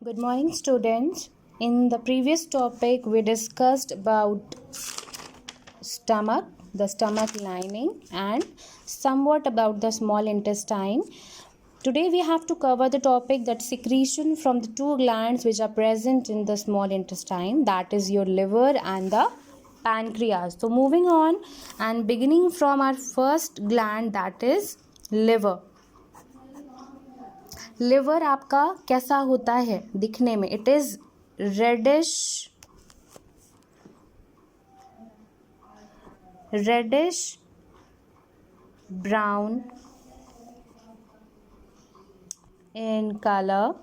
Good morning, students. In the previous topic, we discussed about stomach, the stomach lining, and somewhat about the small intestine. Today, we have to cover the topic that secretion from the two glands which are present in the small intestine, that is your liver and the pancreas. So, moving on and beginning from our first gland, that is liver. Liver आपका कैसा होता है दिखने में? It is reddish brown in color.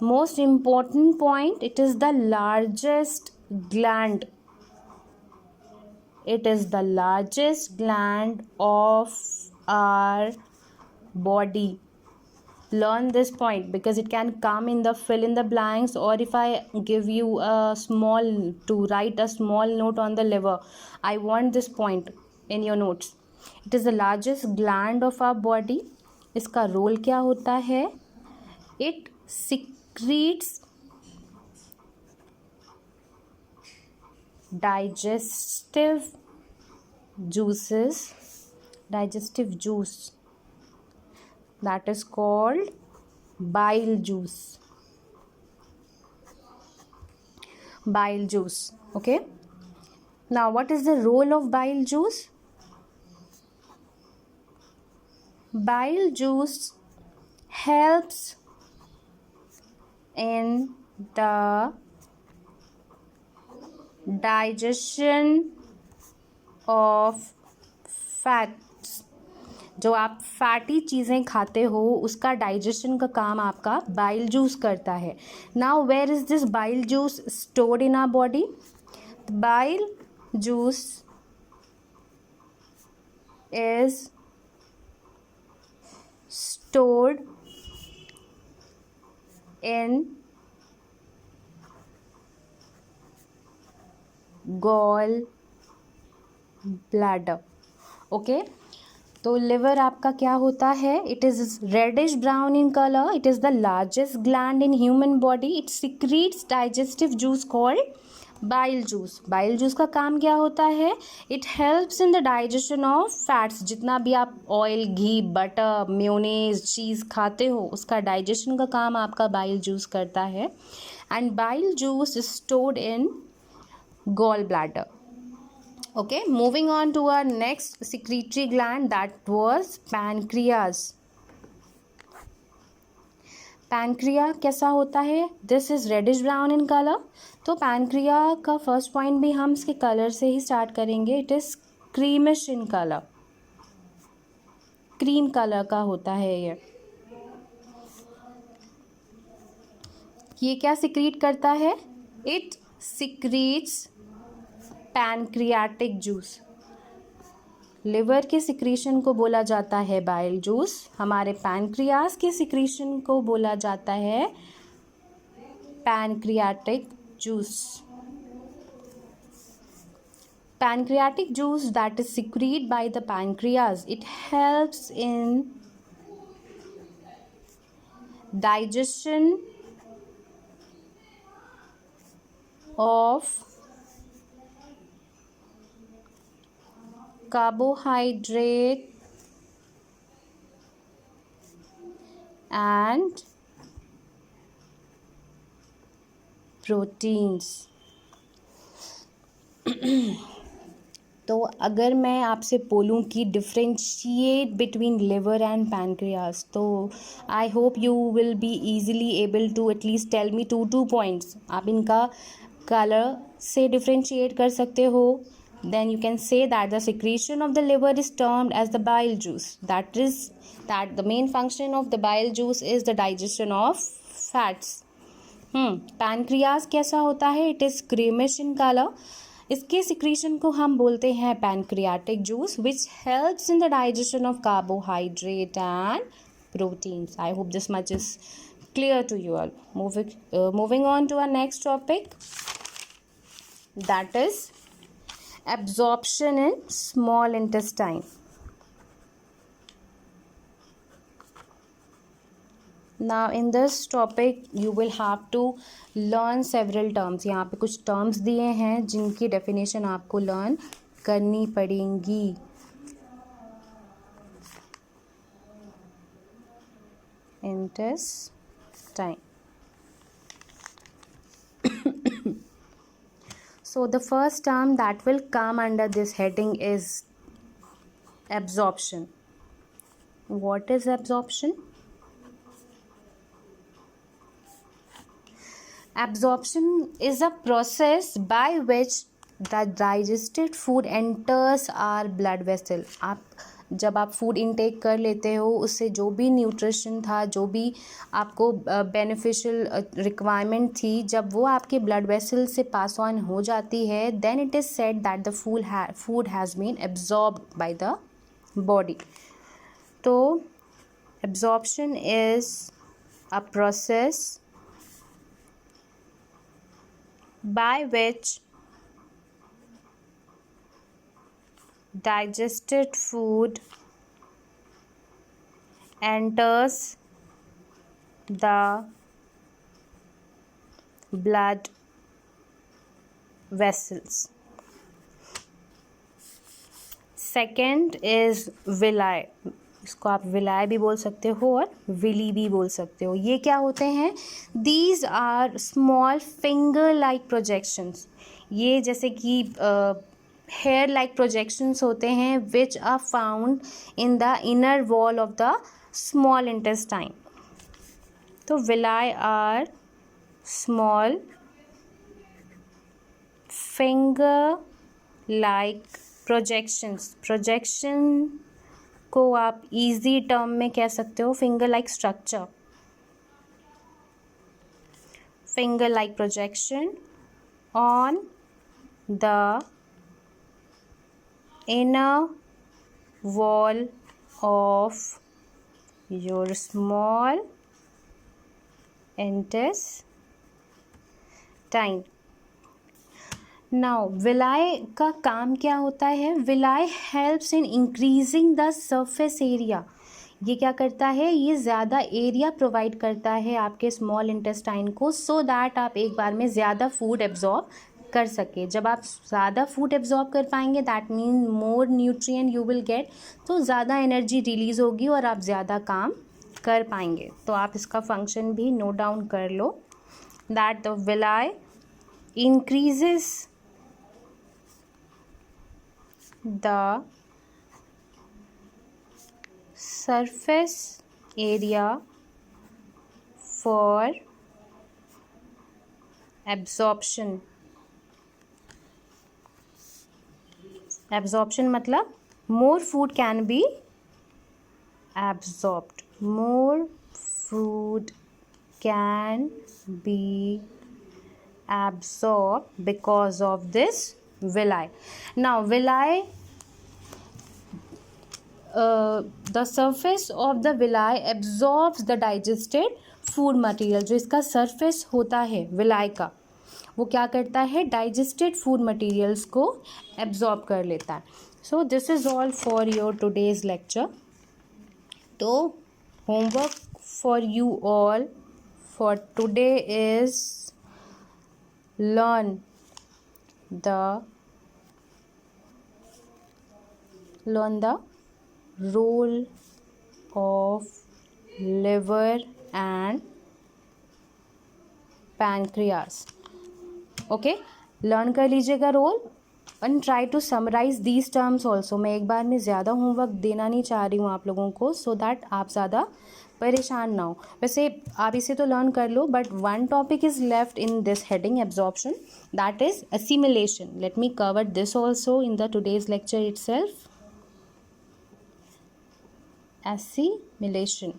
Most important point, it is the largest gland. It is the largest gland of our body. Learn this point because it can come in the fill in the blanks, or if I give you to write a small note on the liver, I want this point in your notes. It is the largest gland of our body. इसका role क्या होता है? It secretes digestive juice that is called bile juice. Okay, now what is the role of bile juice? Bile juice helps in the digestion of fats. जो आप fatty चीज़ें खाते हो उसका डाइजेशन का काम आपका बाइल जूस करता है. Now where is this bile juice stored in our body? Bile juice is stored in gall bladder. Okay, तो लिवर आपका क्या होता है? It is reddish brown in colour. It is the largest gland in human body. It secretes digestive juice called bile juice. Bile juice का काम क्या होता है? It helps in the digestion of fats. जितना भी आप ऑयल, घी, butter, mayonnaise, चीज़ खाते हो उसका डाइजेशन का काम आपका बाइल जूस करता है. And bile juice is stored in gall bladder. Okay, moving on to our next secretory gland, that was pancreas. Pancreas कैसा होता है? This is reddish brown in colour. तो पैनक्रिया का फर्स्ट पॉइंट भी हम इसके कलर से ही स्टार्ट करेंगे. It is creamish in colour. Cream colour का होता है ये क्या सिक्रीट करता है? It secretes pancreatic juice. Liver के सिक्रीशन को बोला जाता है बाइल जूस. हमारे पैनक्रियास के सिक्रीशन को बोला जाता है pancreatic juice. Pancreatic juice that is secreted by the pancreas, it helps in digestion of carbohydrate and proteins. तो अगर मैं आपसे बोलूँ कि differentiate between liver and pancreas, तो I hope you will be easily able to at least tell me two points. आप इनका colour से डिफ्रेंशिएट कर सकते हो. Then you can say that the secretion of the liver is termed as the bile juice. That the main function of the bile juice is the digestion of fats. Pancreas कैसा होता है? It is creamish in color. इसके secretion को हम बोलते हैं pancreatic juice, which helps in the digestion of carbohydrate and proteins. I hope this much is clear to you all. Moving on to our next topic, that is absorption in small intestine. Now in this topic you will have to learn several terms. यहाँ पे कुछ terms दिए हैं जिनकी definition आपको learn करनी पड़ेंगी. Intestine. So the first term that will come under this heading is absorption. What is absorption? Absorption is a process by which the digested food enters our blood vessel. जब आप food intake कर लेते हो उससे जो भी nutrition था, जो भी आपको बेनिफिशियल रिक्वायरमेंट थी, जब वो आपके ब्लड वेसल से पास ऑन हो जाती है, then it is said that the food has been absorbed by the body. तो absorption is a process by which digested food enters the blood vessels. Second is villi. इसको आप villi भी बोल सकते हो और विली भी बोल सकते हो. ये क्या होते हैं? These are small finger like projections. ये जैसे कि हेयर लाइक प्रोजेक्शंस होते हैं which are found in the inner wall of the small intestine. तो villi are small finger like projections. Projection को आप इजी टर्म में कह सकते हो finger like structure. Finger like projection on the inner wall of your small intestine. Now villi का काम क्या होता है? villi helps in increasing the surface area. ये क्या करता है? ये ज़्यादा एरिया प्रोवाइड करता है आपके स्मॉल इंटेस्टाइन को, सो दैट आप एक बार में ज़्यादा फूड एब्जॉर्ब कर सके. जब आप ज़्यादा फूड एब्जॉर्ब कर पाएंगे that mean more nutrient you will get. तो ज़्यादा एनर्जी रिलीज़ होगी और आप ज़्यादा काम कर पाएंगे. तो आप इसका फंक्शन भी नोट डाउन कर लो that the villi increases the surface area for absorption. Absorption मतलब more food can be absorbed. More food can be absorbed because of this villi. Now villi the surface of the villi absorbs the digested food material. जो इसका surface होता है villi का, वो क्या करता है? digested food materials को absorb कर लेता है. So this is all for your today's lecture. तो homework for you all for today is learn the role of liver and pancreas. Okay, learn कर लीजिएगा role and try to summarise these terms also. मैं एक बार में ज़्यादा homework देना नहीं चाह रही हूँ आप लोगों को, सो दैट आप ज़्यादा परेशान ना हो. वैसे आप इसे तो लर्न कर लो, but one topic is left in this heading absorption, that is assimilation. Let me cover this also in the today's lecture itself. Assimilation.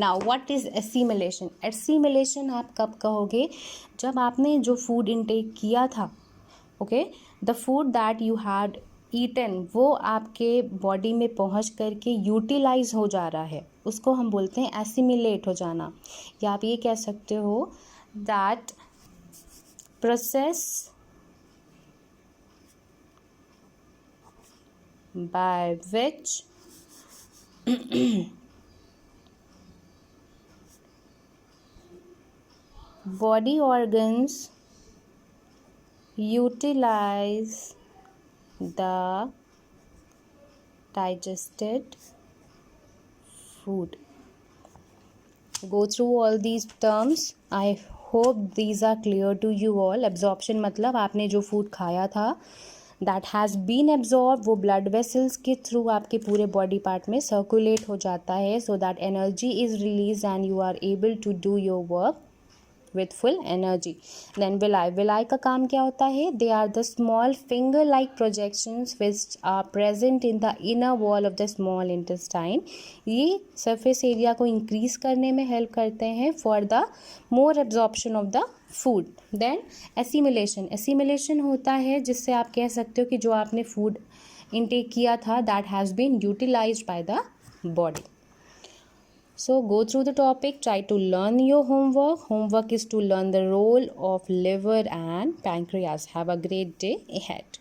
Now what is assimilation? Assimilation आप कब कहोगे? जब आपने जो फूड इनटेक किया था, okay, the food that you had eaten, वो आपके बॉडी में पहुंच करके यूटिलाइज हो जा रहा है, उसको हम बोलते हैं एसिमिलेट हो जाना. या आप ये कह सकते हो that process by which body organs utilize the digested food. Go through all these terms. I hope these are clear to you all. Absorption मतलब आपने जो फूड खाया था that has been absorbed, वो blood vessels के through आपके पूरे body part में circulate हो जाता है, so that energy is released and you are able to do your work with full energy. Then villi का काम क्या होता है? They are the small finger like projections which are present in the inner wall of the small intestine. ये surface area को increase करने में help करते हैं for the more absorption of the food. Then assimilation होता है जिससे आप कह सकते हो कि जो आपने food intake किया था that has been utilized by the body. So go through the topic, try to learn your homework. Homework is to learn the role of liver and pancreas. Have a great day ahead.